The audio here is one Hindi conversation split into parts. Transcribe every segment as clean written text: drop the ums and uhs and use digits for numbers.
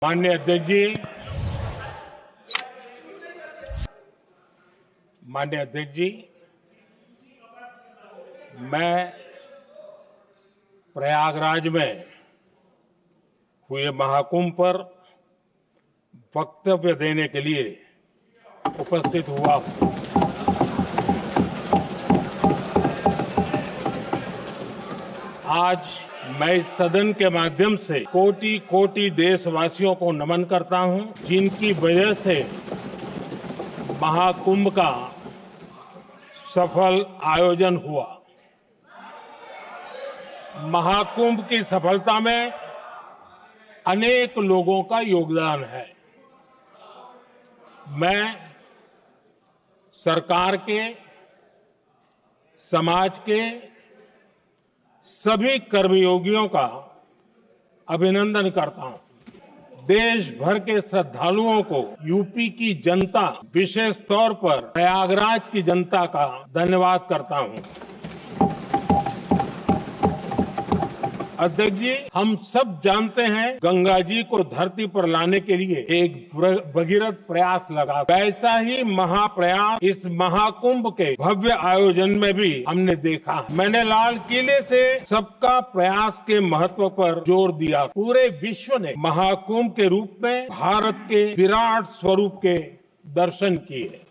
माननीय अध्यक्ष जी, माननीय अध्यक्ष जी, मैं प्रयागराज में हुए महाकुंभ पर वक्तव्य देने के लिए उपस्थित हुआ हूं। आज मैं इस सदन के माध्यम से कोटि कोटि देशवासियों को नमन करता हूं, जिनकी वजह से महाकुंभ का सफल आयोजन हुआ। महाकुंभ की सफलता में अनेक लोगों का योगदान है। मैं सरकार के, समाज के सभी कर्मयोगियों का अभिनंदन करता हूं। देश भर के श्रद्धालुओं को यूपी की जनता, विशेष तौर पर प्रयागराज की जनता का धन्यवाद करता हूं। अध्यक्ष जी, हम सब जानते हैं गंगा जी को धरती पर लाने के लिए एक भगीरथ प्रयास लगा। वैसा ही महाप्रयास इस महाकुंभ के भव्य आयोजन में भी हमने देखा। मैंने लाल किले से सबका प्रयास के महत्व पर जोर दिया। पूरे विश्व ने महाकुंभ के रूप में भारत के विराट स्वरूप के दर्शन किए।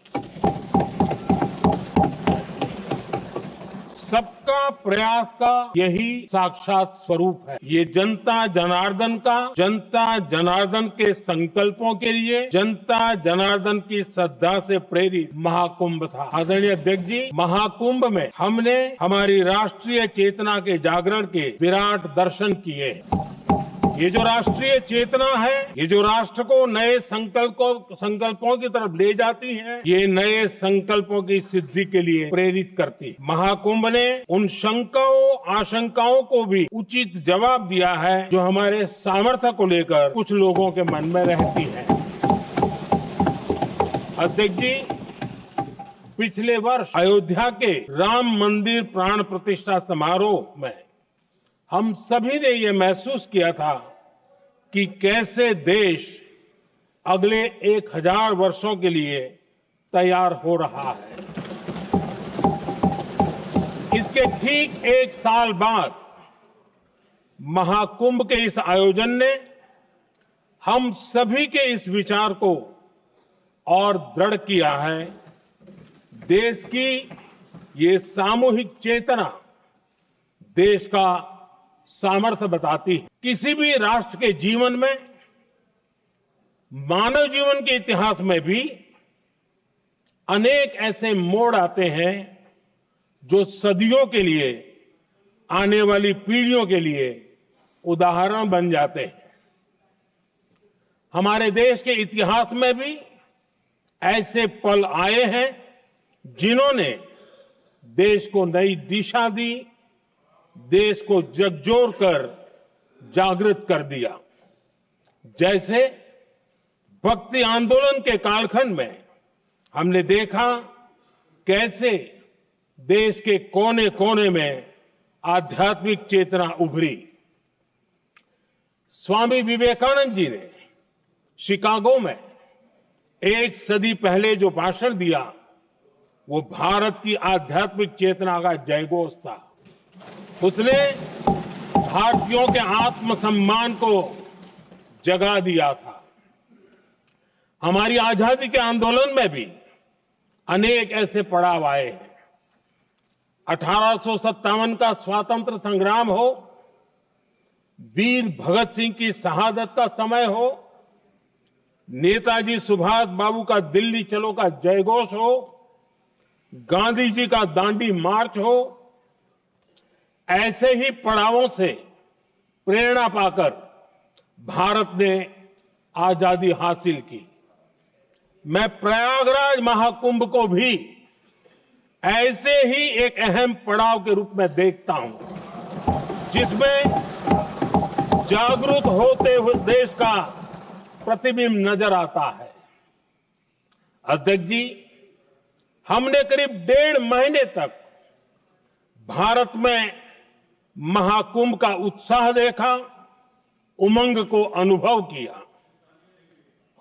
सबका प्रयास का यही साक्षात स्वरूप है। ये जनता जनार्दन के संकल्पों के लिए, जनता जनार्दन की श्रद्धा से प्रेरित महाकुंभ था। आदरणीय अध्यक्ष जी, महाकुंभ में हमने हमारी राष्ट्रीय चेतना के जागरण के विराट दर्शन किए। ये जो राष्ट्रीय चेतना है, ये जो राष्ट्र को नए संकल्पों की तरफ ले जाती है, ये नए संकल्पों की सिद्धि के लिए प्रेरित करती है। महाकुंभ ने उन शंकाओं, आशंकाओं को भी उचित जवाब दिया है जो हमारे सामर्थ्य को लेकर कुछ लोगों के मन में रहती है। अध्यक्ष जी, पिछले वर्ष अयोध्या के राम मंदिर प्राण प्रतिष्ठा समारोह में हम सभी ने ये महसूस किया था कि कैसे देश अगले 1000 वर्षों के लिए तैयार हो रहा है। इसके ठीक 1 साल बाद महाकुंभ के इस आयोजन ने हम सभी के इस विचार को और दृढ़ किया है। देश की ये सामूहिक चेतना देश का सामर्थ्य बताती है। किसी भी राष्ट्र के जीवन में, मानव जीवन के इतिहास में भी अनेक ऐसे मोड़ आते हैं जो सदियों के लिए, आने वाली पीढ़ियों के लिए उदाहरण बन जाते हैं। हमारे देश के इतिहास में भी ऐसे पल आए हैं जिन्होंने देश को नई दिशा दी, देश को झकझोर कर जागृत कर दिया। जैसे भक्ति आंदोलन के कालखंड में हमने देखा कैसे देश के कोने कोने में आध्यात्मिक चेतना उभरी। स्वामी विवेकानंद जी ने शिकागो में 1 सदी पहले जो भाषण दिया, वो भारत की आध्यात्मिक चेतना का जयघोष था। उसने भारतीयों के आत्मसम्मान को जगा दिया था। हमारी आजादी के आंदोलन में भी अनेक ऐसे पड़ाव आए हैं। 1857 का स्वातंत्र संग्राम हो, वीर भगत सिंह की शहादत का समय हो, नेताजी सुभाष बाबू का दिल्ली चलो का जयघोष हो, गांधी जी का दांडी मार्च हो, ऐसे ही पड़ावों से प्रेरणा पाकर भारत ने आजादी हासिल की। मैं प्रयागराज महाकुंभ को भी ऐसे ही एक अहम पड़ाव के रूप में देखता हूं, जिसमें जागरूक होते हुए देश का प्रतिबिंब नजर आता है। अध्यक्ष जी, हमने करीब 1.5 महीने तक भारत में महाकुंभ का उत्साह देखा, उमंग को अनुभव किया।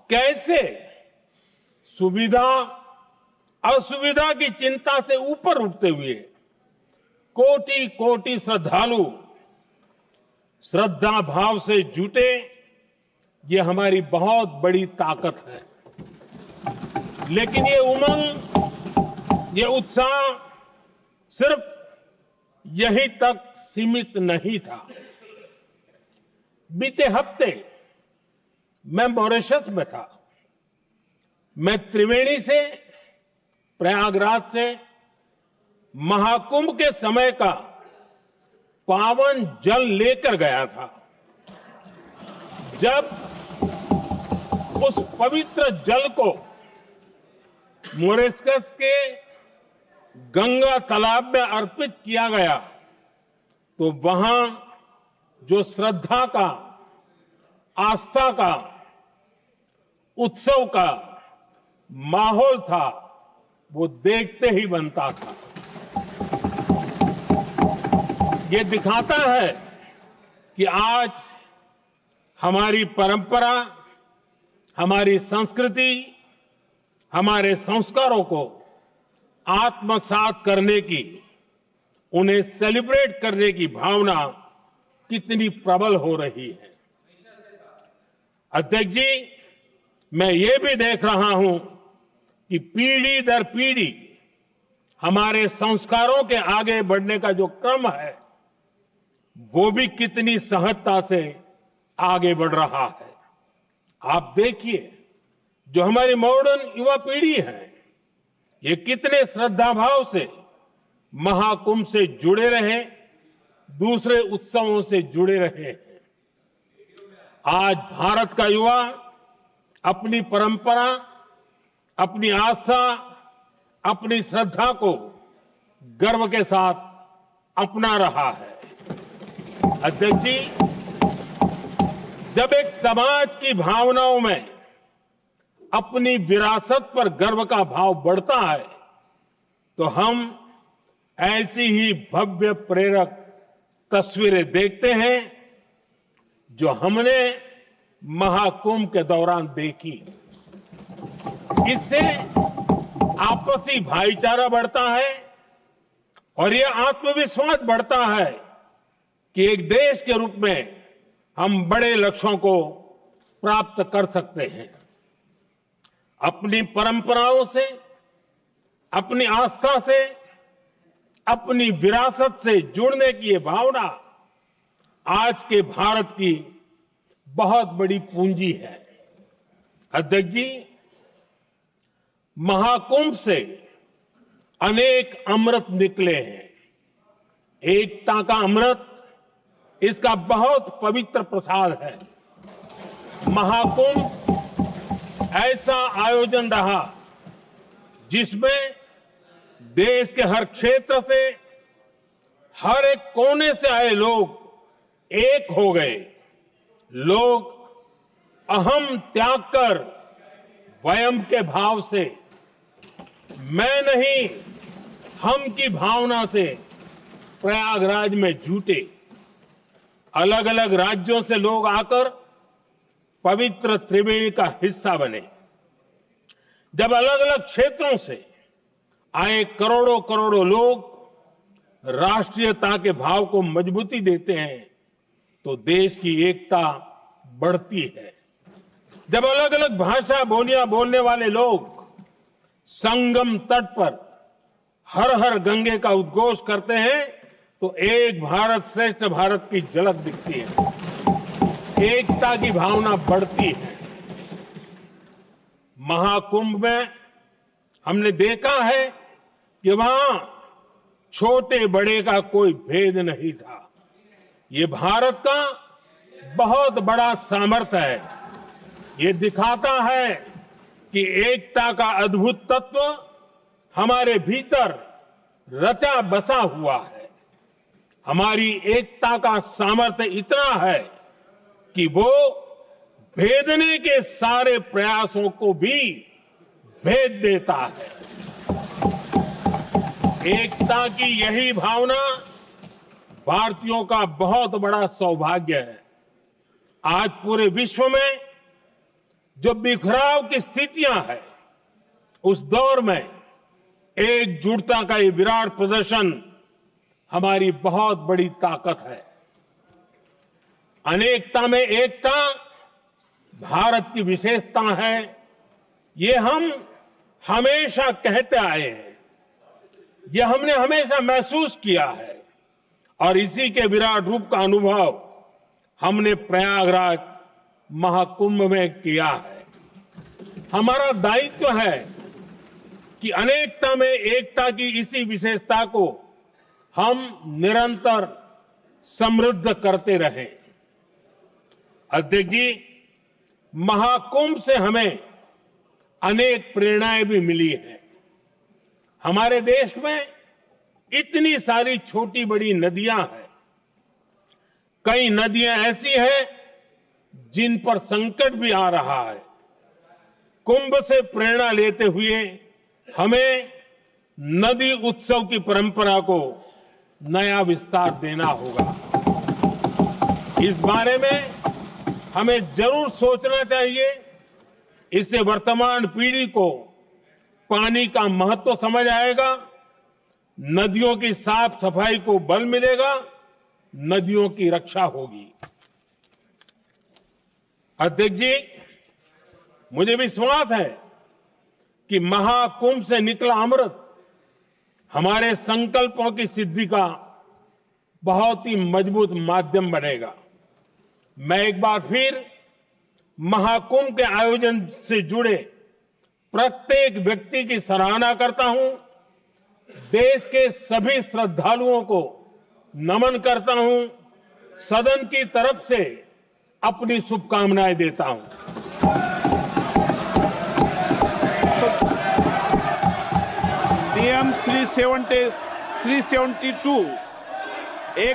कैसे सुविधा असुविधा की चिंता से ऊपर उठते हुए कोटि कोटि श्रद्धालु श्रद्धा भाव से जुटे, ये हमारी बहुत बड़ी ताकत है। लेकिन ये उमंग, ये उत्साह सिर्फ यहीं तक सीमित नहीं था। बीते हफ्ते मैं मॉरिशस में था। मैं त्रिवेणी से, प्रयागराज से महाकुंभ के समय का पावन जल लेकर गया था। जब उस पवित्र जल को मॉरिशस के गंगा तालाब में अर्पित किया गया, तो वहां जो श्रद्धा का, आस्था का, उत्सव का माहौल था, वो देखते ही बनता था। ये दिखाता है कि आज हमारी परंपरा, हमारी संस्कृति, हमारे संस्कारों को आत्मसात करने की, उन्हें सेलिब्रेट करने की भावना कितनी प्रबल हो रही है। अध्यक्ष जी, मैं ये भी देख रहा हूं कि पीढ़ी दर पीढ़ी हमारे संस्कारों के आगे बढ़ने का जो क्रम है, वो भी कितनी सहजता से आगे बढ़ रहा है। आप देखिए, जो हमारी मॉडर्न युवा पीढ़ी है, ये कितने श्रद्धा भाव से महाकुंभ से जुड़े रहे, दूसरे उत्सवों से जुड़े रहे हैं। आज भारत का युवा अपनी परंपरा, अपनी आस्था, अपनी श्रद्धा को गर्व के साथ अपना रहा है। अध्यक्ष जी, जब एक समाज की भावनाओं में अपनी विरासत पर गर्व का भाव बढ़ता है, तो हम ऐसी ही भव्य प्रेरक तस्वीरें देखते हैं जो हमने महाकुंभ के दौरान देखी। इससे आपसी भाईचारा बढ़ता है और यह आत्मविश्वास बढ़ता है कि एक देश के रूप में हम बड़े लक्ष्यों को प्राप्त कर सकते हैं। अपनी परंपराओं से, अपनी आस्था से, अपनी विरासत से जुड़ने की ये भावना आज के भारत की बहुत बड़ी पूंजी है। अध्यक्ष जी, महाकुंभ से अनेक अमृत निकले हैं। एकता का अमृत इसका बहुत पवित्र प्रसाद है। महाकुंभ ऐसा आयोजन रहा जिसमें देश के हर क्षेत्र से, हर एक कोने से आए लोग एक हो गए। लोग अहम त्याग कर वयम के भाव से, मैं नहीं हम की भावना से प्रयागराज में जुटे। अलग अलग राज्यों से लोग आकर पवित्र त्रिवेणी का हिस्सा बने। जब अलग अलग क्षेत्रों से आए करोड़ों करोड़ों लोग राष्ट्रीयता के भाव को मजबूती देते हैं, तो देश की एकता बढ़ती है। जब अलग अलग भाषा बोलियां बोलने वाले लोग संगम तट पर हर हर गंगे का उद्घोष करते हैं, तो एक भारत श्रेष्ठ भारत की झलक दिखती है। एकता की भावना बढ़ती है। महाकुंभ में हमने देखा है कि वहां छोटे बड़े का कोई भेद नहीं था। ये भारत का बहुत बड़ा सामर्थ्य है। ये दिखाता है कि एकता का अद्भुत तत्व हमारे भीतर रचा बसा हुआ है। हमारी एकता का सामर्थ्य इतना है कि वो भेदने के सारे प्रयासों को भी भेद देता है। एकता की यही भावना भारतीयों का बहुत बड़ा सौभाग्य है। आज पूरे विश्व में जो बिखराव की स्थितियां हैं, उस दौर में एकजुटता का ये विराट प्रदर्शन हमारी बहुत बड़ी ताकत है। अनेकता में एकता भारत की विशेषता है, ये हम हमेशा कहते आए हैं, ये हमने हमेशा महसूस किया है और इसी के विराट रूप का अनुभव हमने प्रयागराज महाकुंभ में किया है। हमारा दायित्व है कि अनेकता में एकता की इसी विशेषता को हम निरंतर समृद्ध करते रहें। अध्यक्ष जी, महाकुंभ से हमें अनेक प्रेरणाएं भी मिली हैं। हमारे देश में इतनी सारी छोटी बड़ी नदियां हैं, कई नदियां ऐसी हैं जिन पर संकट भी आ रहा है। कुंभ से प्रेरणा लेते हुए हमें नदी उत्सव की परंपरा को नया विस्तार देना होगा। इस बारे में हमें जरूर सोचना चाहिए। इससे वर्तमान पीढ़ी को पानी का महत्व समझ आएगा, नदियों की साफ सफाई को बल मिलेगा, नदियों की रक्षा होगी। अध्यक्ष जी, मुझे विश्वास है कि महाकुंभ से निकला अमृत हमारे संकल्पों की सिद्धि का बहुत ही मजबूत माध्यम बनेगा। मैं एक बार फिर महाकुंभ के आयोजन से जुड़े प्रत्येक व्यक्ति की सराहना करता हूं, देश के सभी श्रद्धालुओं को नमन करता हूं, सदन की तरफ से अपनी शुभकामनाएं देता हूं। DM 372